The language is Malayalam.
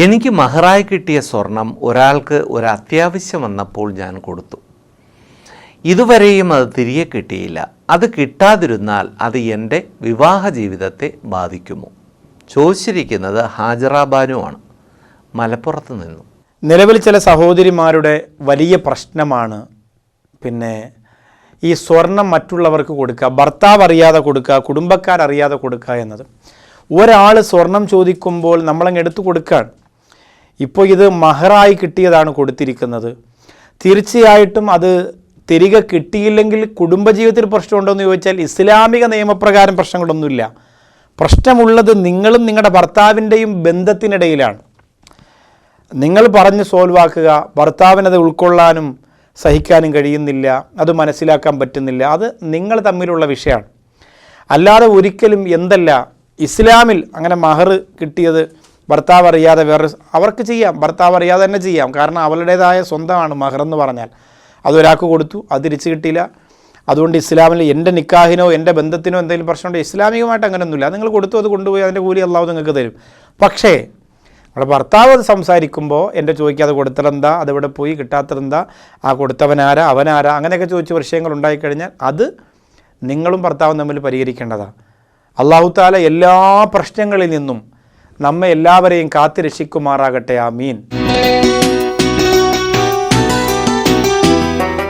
എനിക്ക് മഹറായി കിട്ടിയ സ്വർണം ഒരാൾക്ക് ഒരു അത്യാവശ്യം വന്നപ്പോൾ ഞാൻ കൊടുത്തു. ഇതുവരെയും അത് തിരികെ കിട്ടിയില്ല. അത് കിട്ടാതിരുന്നാൽ അത് എൻ്റെ വിവാഹ ജീവിതത്തെ ബാധിക്കുമോ? ചോദിച്ചിരിക്കുന്നത് ഹാജറ ബാനുവാണ്, മലപ്പുറത്ത് നിന്നും. നിലവിൽ ചില സഹോദരിമാരുടെ വലിയ പ്രശ്നമാണ് ഈ സ്വർണം മറ്റുള്ളവർക്ക് കൊടുക്കുക, ഭർത്താവ് അറിയാതെ കൊടുക്കുക, കുടുംബക്കാരറിയാതെ കൊടുക്കുക എന്നത്. ഒരാൾ സ്വർണം ചോദിക്കുമ്പോൾ നമ്മളങ്ങ് എടുത്തു കൊടുക്കുകയാണ്. ഇപ്പോൾ ഇത് മഹറായി കിട്ടിയതാണ് കൊടുത്തിരിക്കുന്നത്. തീർച്ചയായിട്ടും അത് തിരികെ കിട്ടിയില്ലെങ്കിൽ കുടുംബജീവിതത്തിൽ പ്രശ്നമുണ്ടോ എന്ന് ചോദിച്ചാൽ ഇസ്ലാമിക നിയമപ്രകാരം പ്രശ്നങ്ങളൊന്നുമില്ല. പ്രശ്നമുള്ളത് നിങ്ങളും നിങ്ങളുടെ ഭർത്താവിൻ്റെയും ബന്ധത്തിനിടയിലാണ്. നിങ്ങൾ പറഞ്ഞ് സോൾവ് ആക്കുക, ഭർത്താവിനത് ഉൾക്കൊള്ളാനും സഹിക്കാനും കഴിയുന്നില്ല, അത് മനസ്സിലാക്കാൻ പറ്റുന്നില്ല, അത് നിങ്ങൾ തമ്മിലുള്ള വിഷയമാണ്. അല്ലാതെ ഒരിക്കലും ഇസ്ലാമിൽ അങ്ങനെ മഹർ കിട്ടിയത് ഭർത്താവ് അറിയാതെ അവർക്ക് ചെയ്യാം, ഭർത്താവ് അറിയാതെ തന്നെ ചെയ്യാം. കാരണം അവളുടേതായ സ്വന്തമാണ് മഹർ എന്ന് പറഞ്ഞാൽ. അതൊരാൾക്ക് കൊടുത്തു, അത് തിരിച്ച് കിട്ടിയില്ല. അതുകൊണ്ട് ഇസ്ലാമിൽ എൻ്റെ നിക്കാഹിനോ എൻ്റെ ബന്ധത്തിനോ എന്തെങ്കിലും പ്രശ്നമുണ്ടോ? ഇസ്ലാമികമായിട്ട് അങ്ങനെയൊന്നുമില്ല. നിങ്ങൾ കൊടുത്തു, അത് കൊണ്ടുപോയി അതിൻ്റെ കൂലി അള്ളാഹു നിങ്ങൾക്ക് തരും. പക്ഷേ നമ്മുടെ ഭർത്താവ് അത് സംസാരിക്കുമ്പോൾ എൻ്റെ ചോദിക്കാതെ കൊടുത്തതെന്താ, അതെവിടെ പോയി, കിട്ടാത്തതെന്താ, ആ കൊടുത്തവനാരാ, അവനാരാ, അങ്ങനെയൊക്കെ ചോദിച്ച് വിഷയങ്ങൾ ഉണ്ടായിക്കഴിഞ്ഞാൽ അത് നിങ്ങളും ഭർത്താവും തമ്മിൽ പരിഹരിക്കേണ്ടതാണ്. അള്ളാഹു താല എല്ലാ പ്രശ്നങ്ങളിൽ നിന്നും നമ്മെ എല്ലാവരെയും കാത്തുരക്ഷിക്കുമാറാകട്ടെ. ആമീൻ.